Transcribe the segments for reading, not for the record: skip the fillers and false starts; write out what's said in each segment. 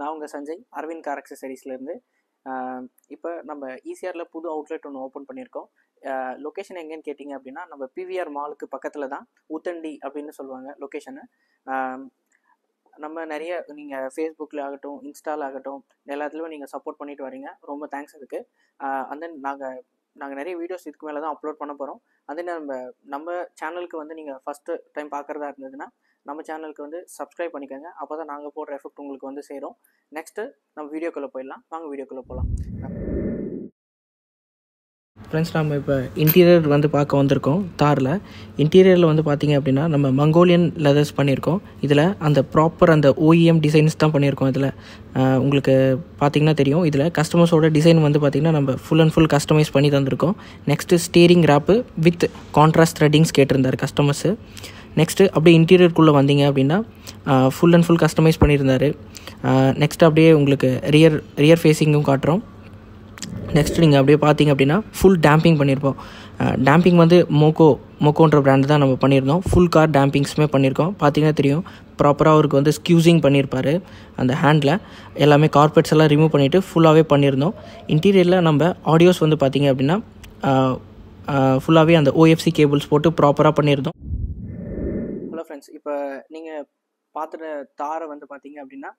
நான் உங்கள் சஞ்சய் அரவிந்த் கார் அக்சசரிஸ்லேருந்து. இப்போ நம்ம ஈசிஆரில் புது அவுட்லெட் ஒன்று ஓப்பன் பண்ணியிருக்கோம். லொக்கேஷன் எங்கேன்னு கேட்டிங்க அப்படின்னா, நம்ம பிவிஆர் மாலுக்கு பக்கத்தில் தான், ஊத்தண்டி அப்படின்னு சொல்லுவாங்க லொக்கேஷனு. நம்ம நிறைய நீங்கள் ஃபேஸ்புக்கில் ஆகட்டும், இன்ஸ்டாவில் ஆகட்டும், எல்லாத்துலேயும் நீங்கள் சப்போர்ட் பண்ணிட்டு வரீங்க. ரொம்ப தேங்க்ஸ் அதுக்கு. அண்ட் தென் நாங்கள் நிறைய வீடியோஸ் இதுக்கு மேலே தான் அப்லோட் பண்ண போகிறோம். அதே நம்ம சேனலுக்கு வந்து நீங்கள் ஃபஸ்ட்டு டைம் பார்க்குறதா இருந்ததுன்னா, நம்ம சேனலுக்கு வந்து சப்ஸ்கிரைப் பண்ணிக்கோங்க. அப்போ தான் நாங்கள் போடுற எஃபெக்ட் உங்களுக்கு வந்து சேரும். நெக்ஸ்ட்டு நம்ம வீடியோக்குள்ளே போயிடலாம். வாங்க வீடியோக்குள்ளே போகலாம். ஃப்ரெண்ட்ஸ், நம்ம இப்போ இன்டீரியர் வந்து பார்க்க வந்திருக்கோம் தாரில். இன்டீரியரில் வந்து பார்த்திங்க அப்படின்னா, நம்ம மங்கோலியன் லெதர்ஸ் பண்ணியிருக்கோம். இதில் அந்த ப்ராப்பர் அந்த OEM டிசைன்ஸ் தான் பண்ணியிருக்கோம். இதில் உங்களுக்கு பார்த்திங்கன்னா தெரியும், இதில் கஸ்டமர்ஸோட டிசைன் வந்து பார்த்திங்கன்னா நம்ம ஃபுல் அண்ட் ஃபுல் கஸ்டமைஸ் பண்ணி தந்திருக்கோம். Next steering wrap with contrast threadings கேட்டிருந்தார் கஸ்டமர்ஸு. நெக்ஸ்ட்டு அப்படியே இன்டீரியருக்குள்ளே வந்தீங்க அப்படின்னா ஃபுல் அண்ட் ஃபுல் கஸ்டமைஸ் பண்ணியிருந்தார். நெக்ஸ்ட்டு அப்படியே உங்களுக்கு ரியர் ஃபேஸிங்கும் காட்டுறோம். நெக்ஸ்ட் நீங்கள் அப்படியே பார்த்தீங்க அப்படின்னா ஃபுல் டேம்பிங் பண்ணியிருப்போம். டேம்பிங் வந்து மோக்கோன்ற பிராண்டு தான் நம்ம பண்ணியிருந்தோம். ஃபுல் கார் டேம்பிங்ஸுமே பண்ணியிருக்கோம். பார்த்தீங்கன்னா தெரியும், ப்ராப்பராக அவருக்கு வந்து ஸ்க்யூசிங் பண்ணியிருப்பார். அந்த ஹேண்டில் எல்லாமே கார்பெட்ஸ் எல்லாம் ரிமூவ் பண்ணிவிட்டு ஃபுல்லாகவே பண்ணியிருந்தோம். இன்டீரியரில் நம்ம ஆடியோஸ் வந்து பார்த்தீங்க அப்படின்னா ஃபுல்லாகவே அந்த OFC கேபிள்ஸ் போட்டு ப்ராப்பராக பண்ணியிருந்தோம். ஹலோ ஃப்ரெண்ட்ஸ், இப்போ நீங்கள் பார்த்துட்ட தாரை வந்து பார்த்தீங்க அப்படின்னா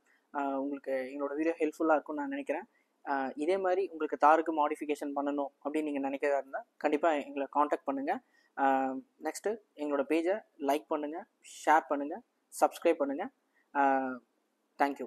உங்களுக்கு எங்களோட வீடியோ ஹெல்ப்ஃபுல்லாக இருக்கும்னு நான் நினைக்கிறேன். இதே மாதிரி உங்களுக்கு தாருக்கு மாடிஃபிகேஷன் பண்ணணும் அப்படின்னு நீங்கள் நினைக்கிறதா இருந்தால் கண்டிப்பாக எங்களை காண்டாக்ட் பண்ணுங்கள். நெக்ஸ்ட்டு எங்களோட பேஜை லைக் பண்ணுங்கள், ஷேர் பண்ணுங்கள், சப்ஸ்கிரைப் பண்ணுங்கள். தேங்க்யூ.